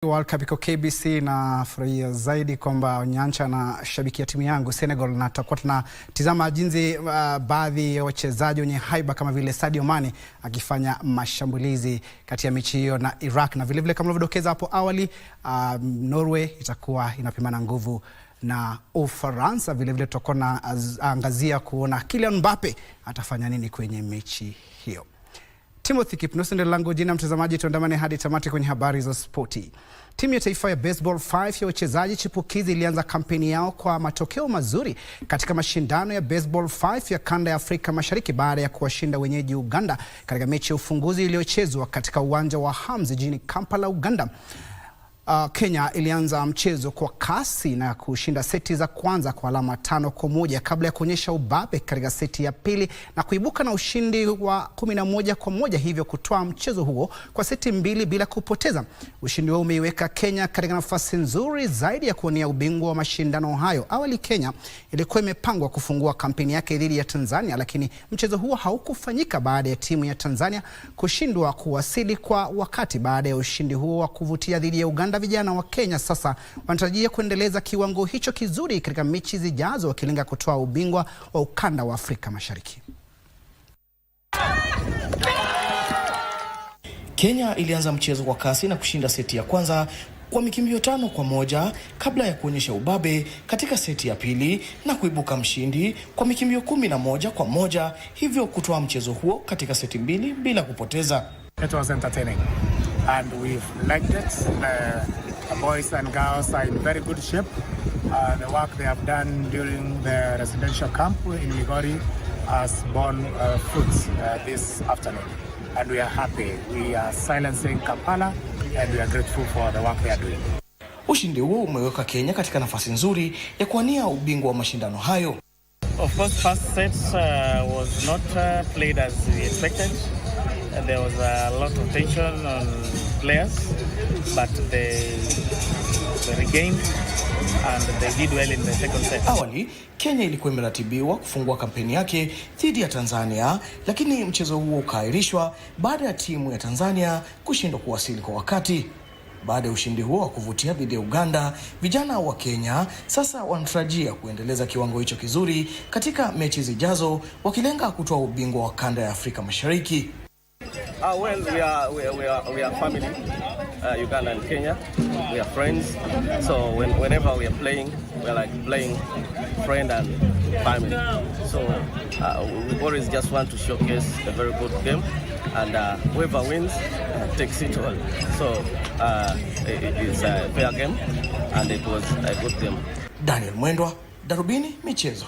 World Cup iko KBC na furahia zaidi kwamba Nyancha na shabiki ya timu yangu Senegal, na tutakuwa tunatizama jinsi baadhi ya wachezaji wenye haiba kama vile Sadio Mane akifanya mashambulizi kati ya mechi hiyo na Iraq, na vile vile kama nilivyodokeza hapo awali Norway itakuwa inapimana nguvu na Ufaransa. Vile vile tutakuwa na angazia kuona Kylian Mbappe atafanya nini kwenye mechi hiyo. Timothy Kipnusu ndio langu jina, mtazamaji, tuandamane hadi tamati kwenye habari za spoti. Timu ya taifa ya baseball 5 ya wachezaji chipukizi ilianza kampeni yao kwa matokeo mazuri katika mashindano ya baseball 5 ya kanda ya Afrika Mashariki baada ya kuwashinda wenyeji Uganda katika mechi ya ufunguzi iliyochezwa katika uwanja wa Hams jijini Kampala, Uganda. Kenya ilianza mchezo kwa kasi na kushinda seti za kwanza kwa alama 5-1 kabla ya kuonyesha ubabe katika seti ya pili na kuibuka na ushindi wa 11-1, hivyo kutoa mchezo huo kwa seti 2 bila kupoteza. Ushindi huo umeiweka Kenya katika nafasi nzuri zaidi ya kuwania ubingwa wa mashindano hayo. Awali Kenya ilikuwa imepangwa kufungua kampeni yake dhidi ya Tanzania, lakini mchezo huo haukufanyika baada ya timu ya Tanzania kushindwa kuwasili kwa wakati. Baada ya ushindi huo wa kuvutia dhidi ya Uganda, vijana wa Kenya sasa wanatarajia kuendeleza kiwango hicho kizuri katika mechi zijazo, wakilenga kutoa ubingwa wa ukanda wa Afrika Mashariki. Kenya ilianza mchezo kwa kasi na kushinda seti ya kwanza kwa mikimbio 5-1 kabla ya kuonyesha ubabe katika seti ya pili na kuibuka mshindi kwa mikimbio 11-1, hivyo kutoa mchezo huo katika seti 2 bila kupoteza. It was entertaining and we've liked it. The boys and girls are in very good shape. The work they have done during the residential camp in Migori has borne fruits this afternoon, and we are happy. We are silencing Kampala and we are grateful for the work they are doing. Ushindi huo umeweka Kenya katika nafasi nzuri ya kuwania ubingwa wa mashindano hayo. Of course, first set was not played as we expected. There was a lot of tension on players, but they regained and they did well in the second set. Awali, Kenya ilikuwa imeratibiwa kufungua kampeni yake dhidi ya Tanzania, lakini mchezo huo ukaahirishwa baada ya timu ya Tanzania kushindwa kuwasili kwa wakati. Baada ya ushindi huo wa kuvutia dhidi ya Uganda, vijana wa Kenya sasa wanatarajia kuendeleza kiwango hicho kizuri katika mechi zijazo, wakilenga kutoa ubingwa wa kanda ya Afrika Mashariki. Well, we are family, Uganda and Kenya. We are friends. So whenever we are playing, we are like playing friend and family. So we always just want to showcase a very good game, and whoever wins takes it all. So it is a fair game, and it was a good game. Daniel Mwendwa, Darubini Michezo.